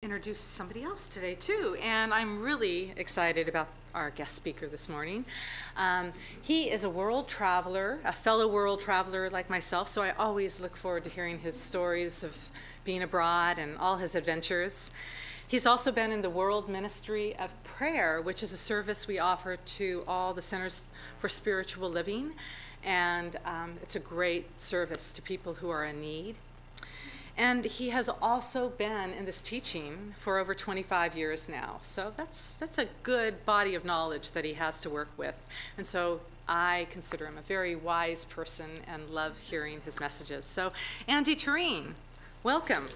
introduce somebody else today too, and I'm really excited about our guest speaker this morning. He is a world traveler, a fellow world traveler like myself, so I always look forward to hearing his stories of being abroad and all his adventures. He's also been in the World Ministry of Prayer, which is a service we offer to all the Centers for Spiritual Living, and it's a great service to people who are in need. And he has also been in this teaching for over 25 years now. So that's a good body of knowledge that he has to work with. And so I consider him a very wise person and love hearing his messages. So Andy Turenne, welcome.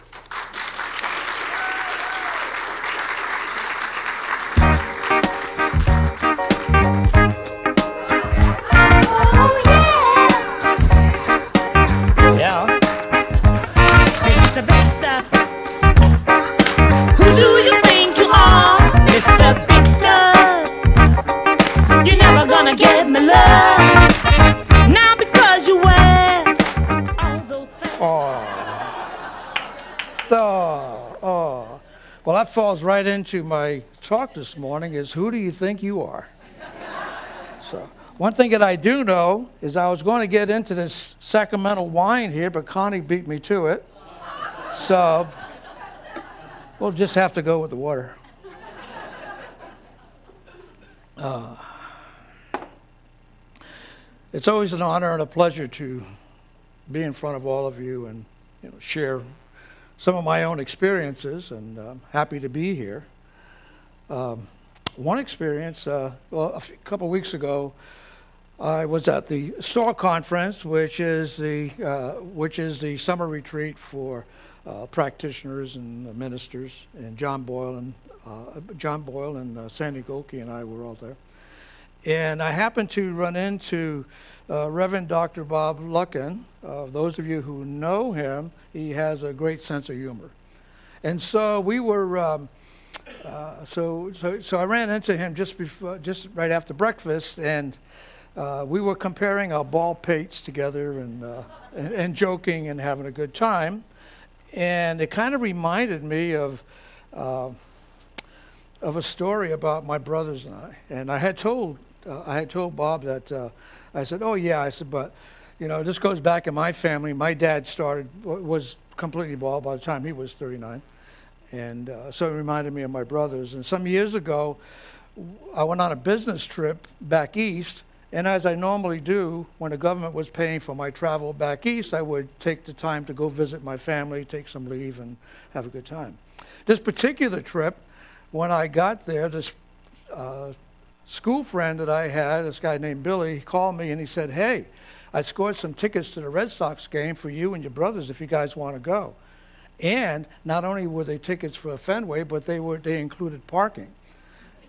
Well, that falls right into my talk this morning is, who do you think you are? So, one thing that I do know is I was going to get into this sacramental wine here, but Connie beat me to it. So, we'll just have to go with the water. It's always an honor and a pleasure to be in front of all of you and share some of my own experiences, and I'm happy to be here. One experience, well, a couple weeks ago, I was at the STAR conference, which is the summer retreat for practitioners and ministers, and John Boyle and Sandy Golke and I were all there. And I happened to run into Reverend Dr. Bob Lucken. Those of you who know him, he has a great sense of humor. And so we were, so I ran into him just right after breakfast, and we were comparing our ball pates together and joking and having a good time. And it kind of reminded me of a story about my brothers and I. And I had told Bob that, I said, oh yeah, I said, but this goes back in my family. My dad was completely bald by the time he was 39. And so it reminded me of my brothers. And some years ago, I went on a business trip back east, and as I normally do, when the government was paying for my travel back east, I would take the time to go visit my family, take some leave, and have a good time. This particular trip, when I got there, this school friend that I had, this guy named Billy, he called me and he said, hey, I scored some tickets to the Red Sox game for you and your brothers if you guys want to go. And not only were they tickets for Fenway, but they included parking.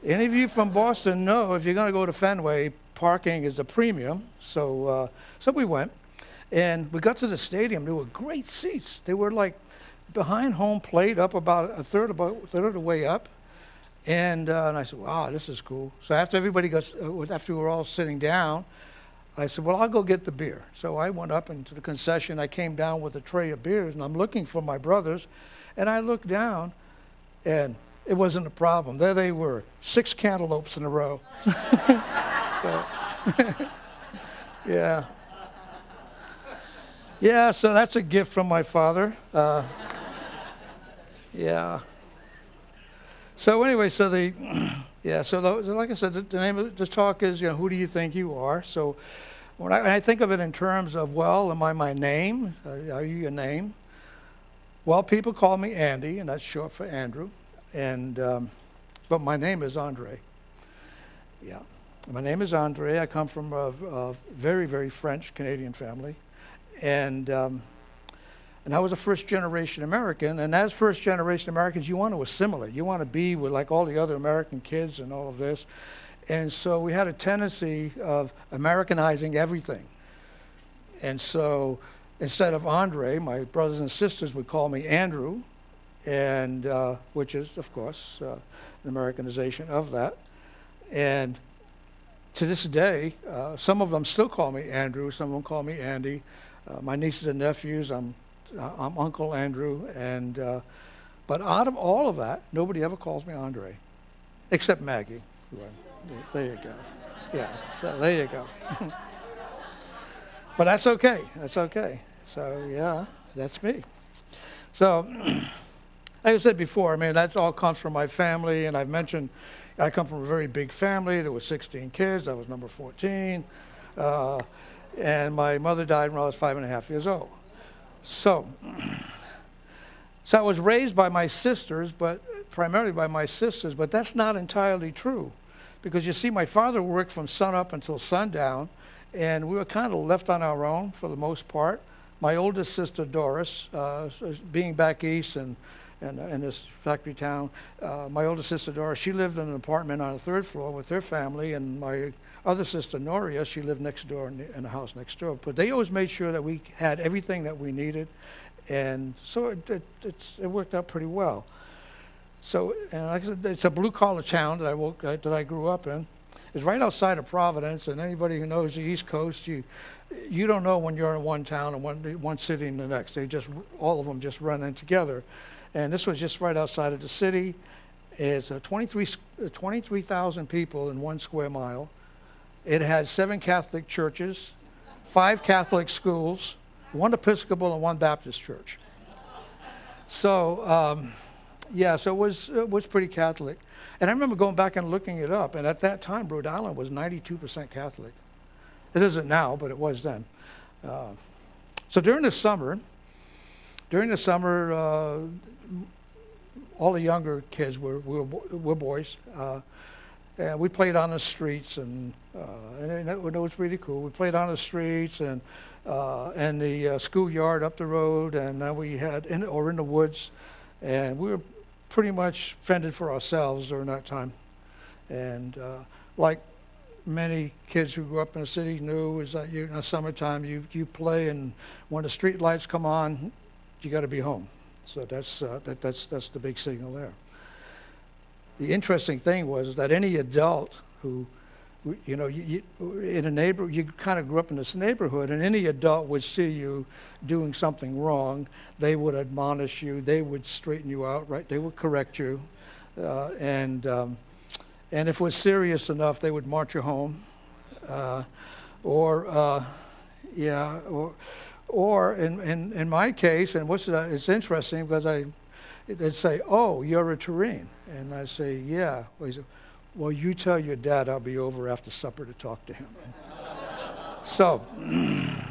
Any of you from Boston know if you're going to go to Fenway, parking is a premium. So we went, and we got to the stadium. There were great seats. They were like behind home plate, up about a third of the way up. And I said, wow, this is cool. So after we were all sitting down, I said, well, I'll go get the beer. So I went up into the concession. I came down with a tray of beers, and I'm looking for my brothers. And I looked down, and it wasn't a problem. There they were, 6 cantaloupes in a row. Yeah. Yeah, so that's a gift from my father. Yeah. So anyway, like I said, the name of the talk is, who do you think you are? So when I think of it in terms of, well, am I my name? Are you your name? Well, people call me Andy, and that's short for Andrew. And but my name is Andre. Yeah, my name is Andre. I come from a very, very French Canadian family, and I was a first-generation American, and as first-generation Americans, you want to assimilate. You want to be with like all the other American kids and all of this. And so we had a tendency of Americanizing everything. And so instead of Andre, my brothers and sisters would call me Andrew, and which is, of course, an Americanization of that. And to this day, some of them still call me Andrew, some of them call me Andy. My nieces and nephews, I'm Uncle Andrew, and But out of all of that, nobody ever calls me Andre, except Maggie. There you go. Yeah, so there you go. But that's okay. That's okay. So, yeah, that's me. So, like I said before, I mean, that all comes from my family, and I've mentioned I come from a very big family. There were 16 kids. I was number 14. And my mother died when I was 5.5 years old. So I was raised by my sisters, but primarily by my sisters, but that's not entirely true. Because you see, my father worked from sunup until sundown, and we were kind of left on our own for the most part. My oldest sister, Doris, being back east and in this factory town, my oldest sister, Doris, she lived in an apartment on the 3rd floor with her family, and my other sister, Noria, she lived next door in the house next door. But they always made sure that we had everything that we needed, and so it worked out pretty well. So, and like I said, it's a blue-collar town that I grew up in. It's right outside of Providence, and anybody who knows the East Coast, you don't know when you're in one town and one city and the next. All of them just run in together. And this was just right outside of the city. It's 23,000 people in 1 square mile. It has 7 Catholic churches, 5 Catholic schools, 1 Episcopal and 1 Baptist church. So, yeah, so it was pretty Catholic. And I remember going back and looking it up, and at that time, Rhode Island was 92% Catholic. It isn't now, but it was then. So during the summer, all the younger kids were boys. And we played on the streets, and it was really cool. We played on the streets and the schoolyard up the road, and then we had in the woods, and we were pretty much fended for ourselves during that time. And like many kids who grew up in the city knew, is that in the summertime you play, and when the street lights come on, you got to be home. So that's the big signal there. The interesting thing was that any adult who, in a you kind of grew up in this neighborhood, and any adult would see you doing something wrong, they would admonish you, they would straighten you out, right? They would correct you, and if it was serious enough, they would march you home, or in my case, and it's interesting because they'd say, "Oh, you're a Turenne," and I say, "Yeah." Well, he said, "Well, you tell your dad I'll be over after supper to talk to him." So,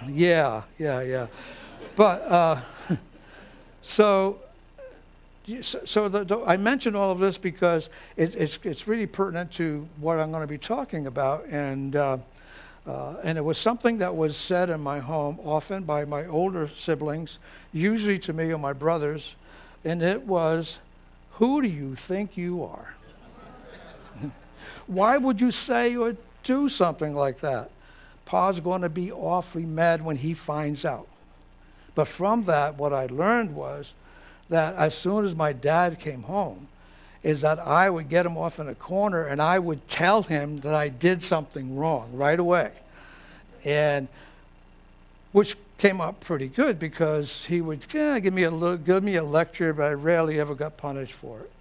yeah. But I mention all of this because it's really pertinent to what I'm going to be talking about, and it was something that was said in my home often by my older siblings, usually to me or my brothers, and it was, "Who do you think you are? Why would you say or do something like that? Pa's going to be awfully mad when he finds out." But from that, what I learned was that as soon as my dad came home, is that I would get him off in a corner and I would tell him that I did something wrong right away. And which came out pretty good because he would give me a lecture, but I rarely ever got punished for it.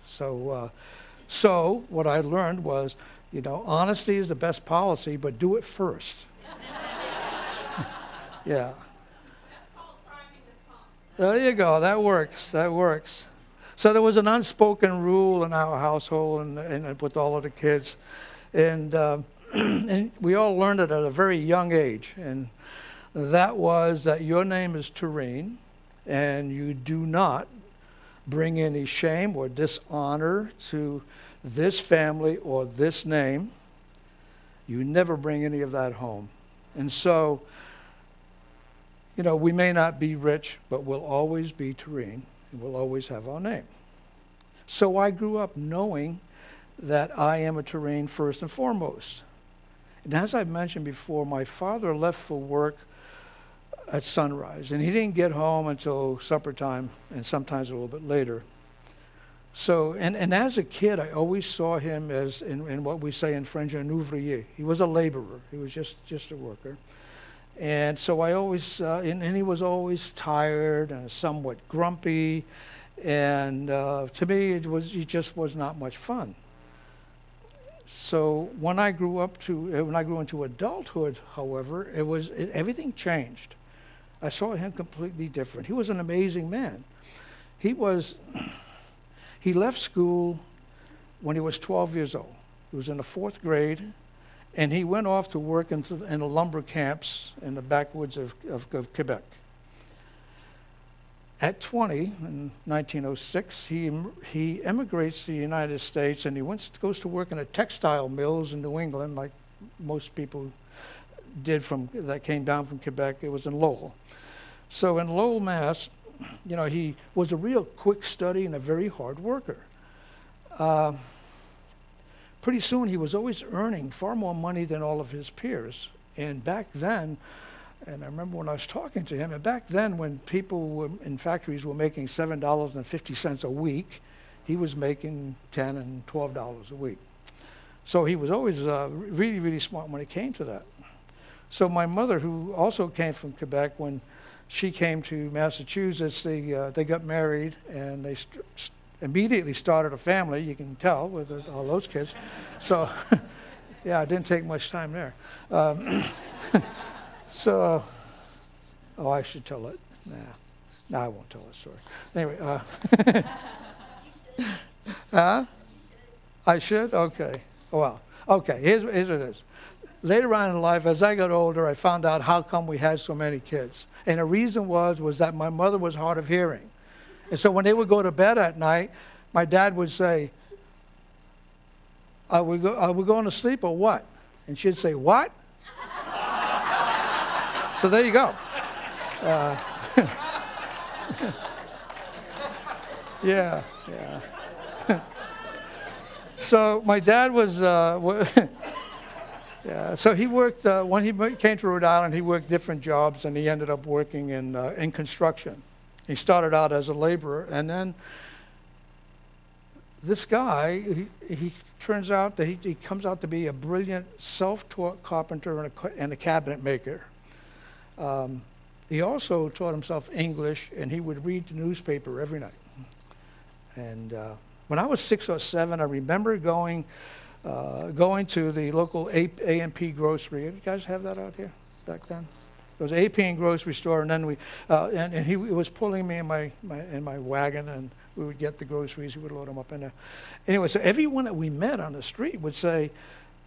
So what I learned was, honesty is the best policy, but do it first. Yeah. There you go. That works. So there was an unspoken rule in our household and with all of the kids. And we all learned it at a very young age. And that was that your name is Turenne, and you do not bring any shame or dishonor to this family or this name. You never bring any of that home. And so, we may not be rich, but we'll always be Turenne, and we'll always have our name. So I grew up knowing that I am a Turenne first and foremost. And as I mentioned before, my father left for work at sunrise, and he didn't get home until supper time, and sometimes a little bit later. So, and as a kid, I always saw him as, in what we say in French, un ouvrier. He was a laborer. He was just a worker. And so I always, and he was always tired and somewhat grumpy. And to me, it just was not much fun. So when I grew into adulthood, however, everything changed. I saw him completely different. He was an amazing man. He left school when he was 12 years old. He was in the 4th grade, and he went off to work in the lumber camps in the backwoods of Quebec. At 20, in 1906, he emigrates to the United States, and he goes to work in a textile mills in New England, like most people did that came down from Quebec. It was in Lowell. So in Lowell, Mass., he was a real quick study and a very hard worker. Pretty soon, he was always earning far more money than all of his peers. And back then, and I remember when I was talking to him, and back then when people in factories were making $7.50 a week, he was making $10 and $12 a week. So he was always really, really smart when it came to that. So my mother, who also came from Quebec, when she came to Massachusetts, they got married, and they immediately started a family, you can tell, with all those kids. So, yeah, it didn't take much time there. So, I should tell it. Nah, I won't tell that story. Anyway, I should? Okay. Well, okay, here's what it is. Later on in life, as I got older, I found out how come we had so many kids. And the reason was that my mother was hard of hearing. And so when they would go to bed at night, my dad would say, are we going to sleep or what? And she'd say, what? So there you go. Yeah. So my dad was, yeah. So he worked, when he came to Rhode Island, he worked different jobs, and he ended up working in construction. He started out as a laborer, and then this guy, he turns out that he comes out to be a brilliant self-taught carpenter and a cabinet maker. He also taught himself English, and he would read the newspaper every night. And when I was 6 or 7, I remember going to the local A&P grocery. You guys have that out here back then? It was A&P grocery store, and then and he was pulling me in my wagon, and we would get the groceries. He would load them up in there. Anyway, so everyone that we met on the street would say,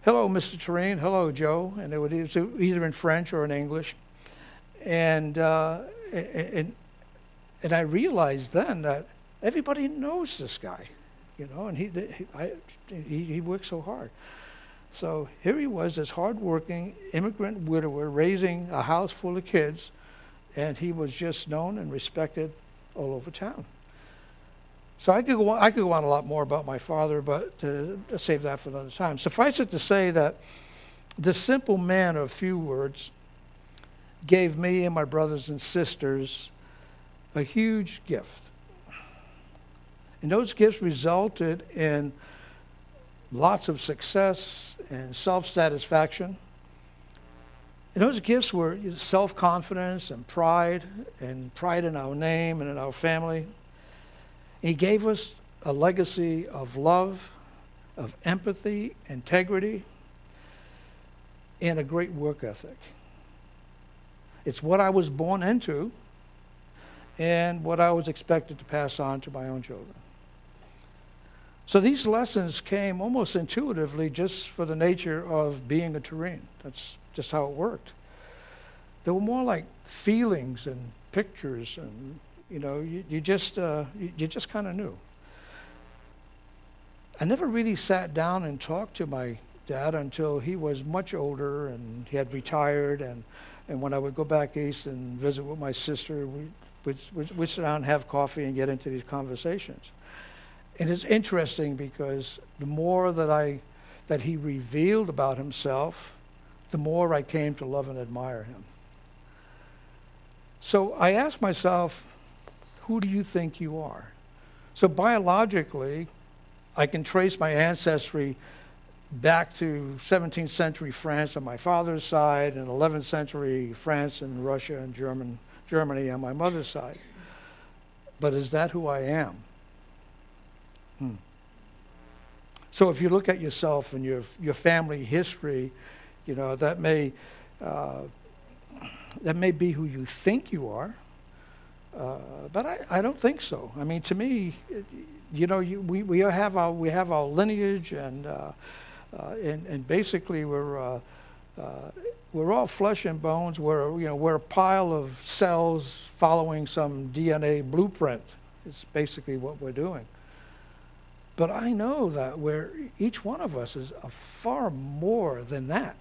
"Hello, Mr. Turenne. Hello, Joe," and they would either in French or in English. And I realized then that everybody knows this guy, and he worked so hard. So here he was, this hardworking immigrant widower raising a house full of kids, and he was just known and respected all over town. So I could go on a lot more about my father, but to save that for another time. Suffice it to say that this simple man of few words gave me and my brothers and sisters a huge gift. And those gifts resulted in lots of success and self-satisfaction. And those gifts were self-confidence and pride in our name and in our family. He gave us a legacy of love, of empathy, integrity, and a great work ethic. It's what I was born into and what I was expected to pass on to my own children. So these lessons came almost intuitively just for the nature of being a Turenne. That's just how it worked. They were more like feelings and pictures, and you just kind of knew. I never really sat down and talked to my dad until he was much older and he had retired, and when I would go back east and visit with my sister, we'd sit down and have coffee and get into these conversations. And it's interesting because the more that he revealed about himself, the more I came to love and admire him. So I asked myself, who do you think you are? So biologically, I can trace my ancestry back to 17th century France on my father's side, and 11th century France and Russia and Germany on my mother's side. but is that who I am? So if you look at yourself and your family history, that may be who you think you are, but I don't think so. I mean, to me, we have our lineage, and basically we're all flesh and bones. We're a pile of cells following some DNA blueprint. It's basically what we're doing. But I know that each one of us is a far more than that.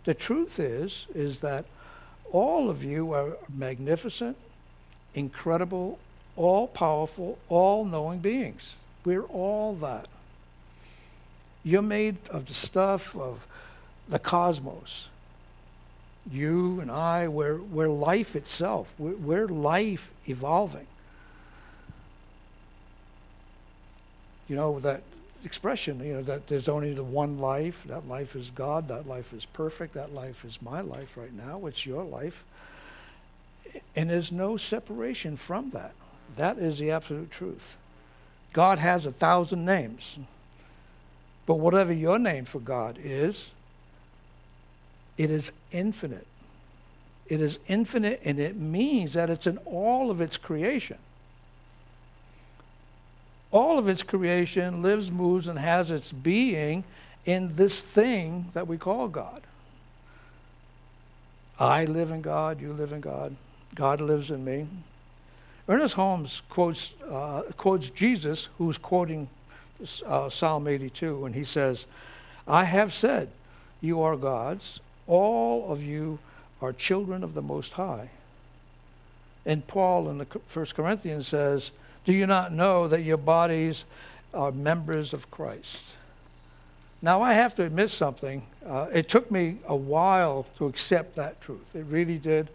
The truth is that all of you are magnificent, incredible, all-powerful, all-knowing beings. We're all that. You're made of the stuff of the cosmos. You and I, we're life itself. We're life evolving. That expression, that there's only the one life. That life is God. That life is perfect. That life is my life right now. It's your life. And there's no separation from that. That is the absolute truth. God has 1,000 names. But whatever your name for God is, it is infinite. It is infinite, and it means that it's in all of its creation. All of its creation lives, moves, and has its being in this thing that we call God. I live in God, you live in God, God lives in me. Ernest Holmes quotes Jesus, who's quoting Psalm 82, and he says, I have said, you are God's, all of you are children of the Most High. And Paul in the 1 Corinthians says, do you not know that your bodies are members of Christ? Now, I have to admit something. It took me a while to accept that truth. It really did.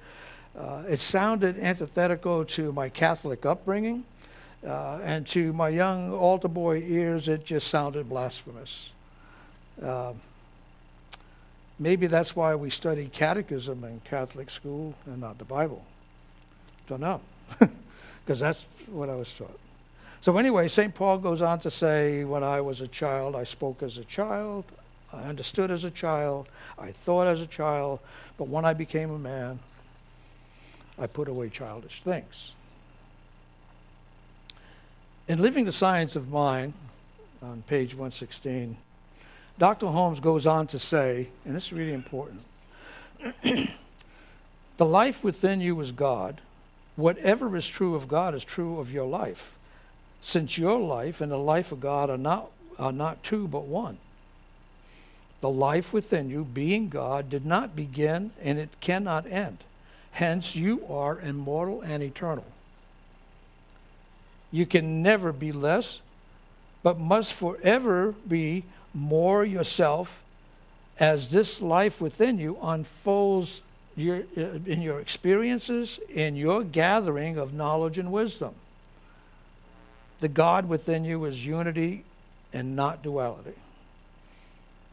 It sounded antithetical to my Catholic upbringing, and to my young altar boy ears, it just sounded blasphemous. Maybe that's why we study catechism in Catholic school and not the Bible. Don't know. Because that's what I was taught. So anyway, St. Paul goes on to say, when I was a child, I spoke as a child, I understood as a child, I thought as a child, but when I became a man, I put away childish things. In Living the Science of Mind, on page 116, Dr. Holmes goes on to say, and this is really important, the life within you is God. Whatever is true of God is true of your life, since your life and the life of God are not two but one. The life within you, being God, did not begin and it cannot end. Hence, you are immortal and eternal. You can never be less, but must forever be more yourself as this life within you unfolds in your experiences, in your gathering of knowledge and wisdom. The God within you is unity and not duality.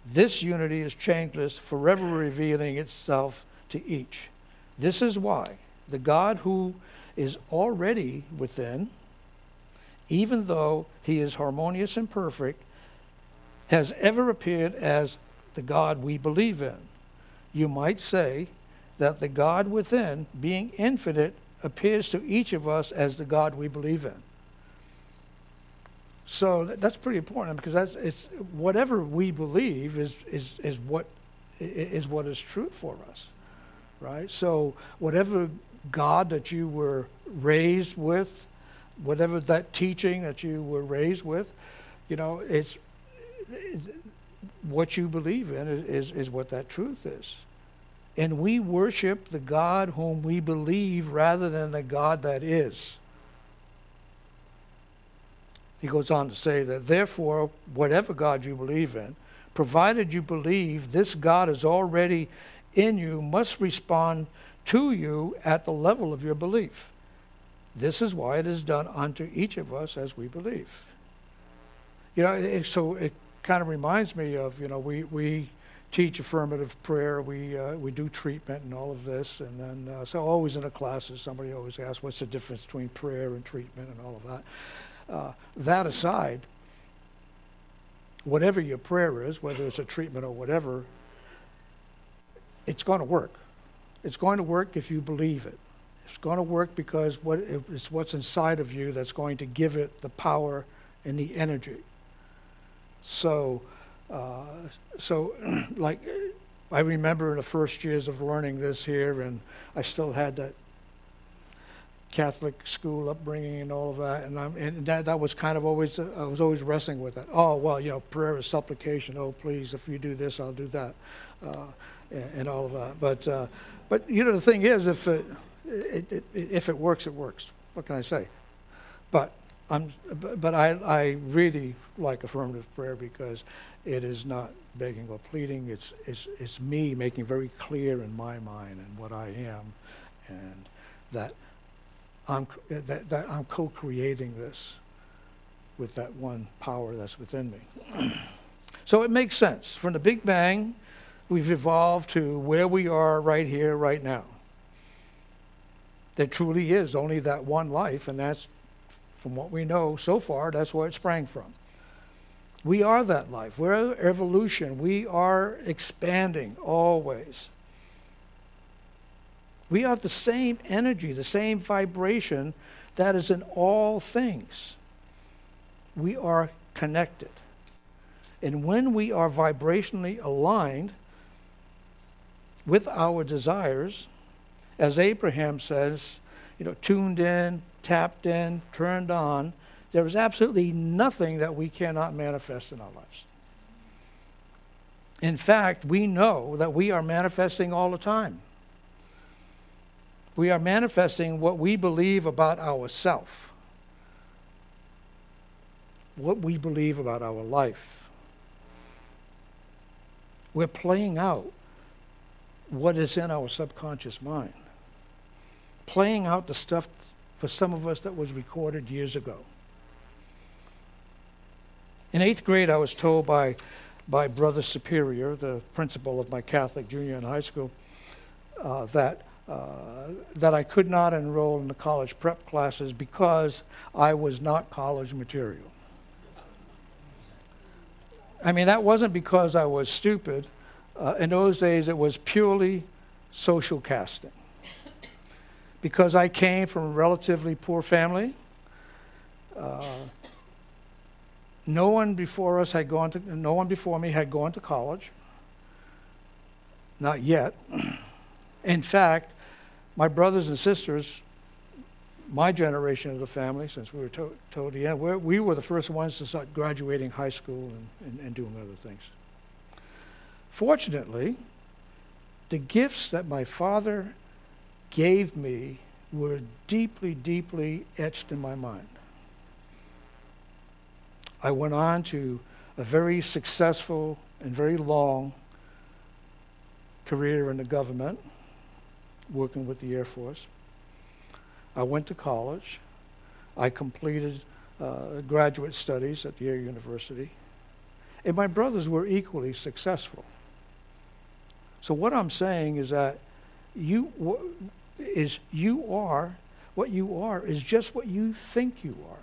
This unity is changeless, forever revealing itself to each. This is why the God who is already within, even though he is harmonious and perfect, has ever appeared as the God we believe in. You might say that the God within, being infinite, appears to each of us as the God we believe in. So that's pretty important, because it's whatever we believe is what is true for us, right? So whatever God that you were raised with, whatever that teaching that you were raised with, it's what you believe in is what that truth is. And we worship the God whom we believe rather than the God that is. He goes on to say that, therefore, whatever God you believe in, provided you believe this God is already in you, must respond to you at the level of your belief. This is why it is done unto each of us as we believe. So it kind of reminds me of, we teach affirmative prayer. We do treatment and all of this. And then, so always in the classes, somebody always asks, what's the difference between prayer and treatment and all of that. That aside, whatever your prayer is, whether it's a treatment or whatever, it's going to work. It's going to work if you believe it. It's going to work because it's what's inside of you that's going to give it the power and the energy. So, like, I remember in the first years of learning this here, and I still had that Catholic school upbringing and all of that, and that was kind of always, I was always wrestling with that. Oh, well, you know, prayer is supplication. Oh, please, if you do this, I'll do that, and all of that. But you know, the thing is, if it works, it works. What can I say? But I really like affirmative prayer because it is not begging or pleading. It's me making very clear in my mind and what I am, and that I'm co-creating this with that one power that's within me. So it makes sense. From the Big Bang, we've evolved to where we are right here, right now. There truly is only that one life, and that's, from what we know so far, that's where it sprang from. We are that life. We're evolution. We are expanding always. We are the same energy, the same vibration that is in all things. We are connected. And when we are vibrationally aligned with our desires, as Abraham says, you know, tuned in, tapped in, turned on, there is absolutely nothing that we cannot manifest in our lives. In fact, we know that we are manifesting all the time. We are manifesting what we believe about ourselves, what we believe about our life. We're playing out what is in our subconscious mind, playing out the stuff for some of us that was recorded years ago. In 8th grade, I was told by Brother Superior, the principal of my Catholic junior and high school, that I could not enroll in the college prep classes because I was not college material. I mean, that wasn't because I was stupid. In those days, it was purely social casting. Because I came from a relatively poor family. No one before me had gone to college. Not yet. In fact, my brothers and sisters, my generation of the family, since we were told the end, we were the first ones to start graduating high school and doing other things. Fortunately, the gifts that my father gave me were deeply, deeply etched in my mind. I went on to a very successful and very long career in the government, working with the Air Force. I went to college. I completed graduate studies at Yale University. And my brothers were equally successful. So what I'm saying is that what you are is just what you think you are.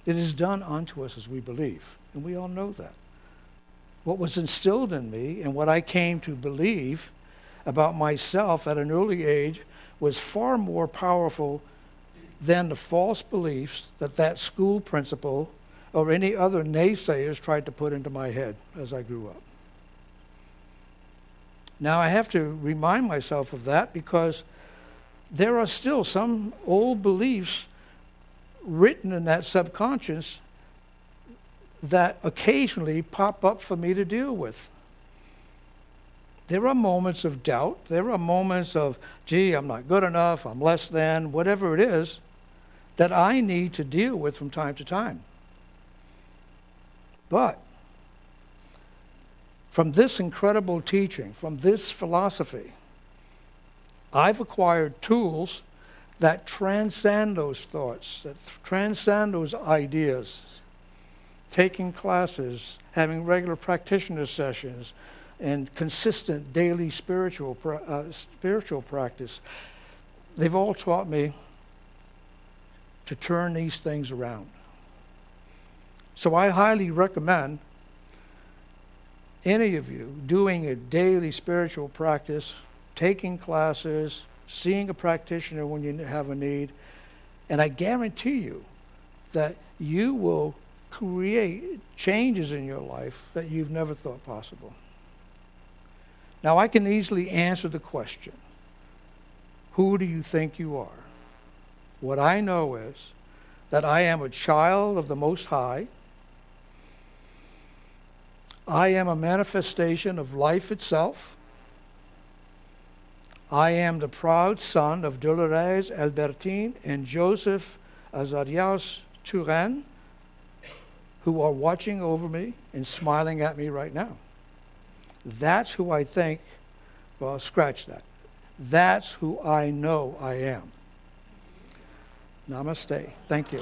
It is done unto us as we believe, and we all know that. What was instilled in me and what I came to believe about myself at an early age was far more powerful than the false beliefs that school principal or any other naysayers tried to put into my head as I grew up. Now, I have to remind myself of that because there are still some old beliefs written in that subconscious that occasionally pop up for me to deal with. There are moments of doubt. There are moments of, gee, I'm not good enough, I'm less than, whatever it is, that I need to deal with from time to time. But from this incredible teaching, from this philosophy, I've acquired tools that transcend those thoughts, that transcend those ideas, taking classes, having regular practitioner sessions, and consistent daily spiritual practice, they've all taught me to turn these things around. So I highly recommend any of you doing a daily spiritual practice, taking classes, seeing a practitioner when you have a need, and I guarantee you that you will create changes in your life that you've never thought possible. Now, I can easily answer the question, who do you think you are? What I know is that I am a child of the Most High. I am a manifestation of life itself. I am the proud son of Dolores Albertine and Joseph Azarias Turenne, who are watching over me and smiling at me right now. That's who I think, well, scratch that. That's who I know I am. Namaste. Thank you.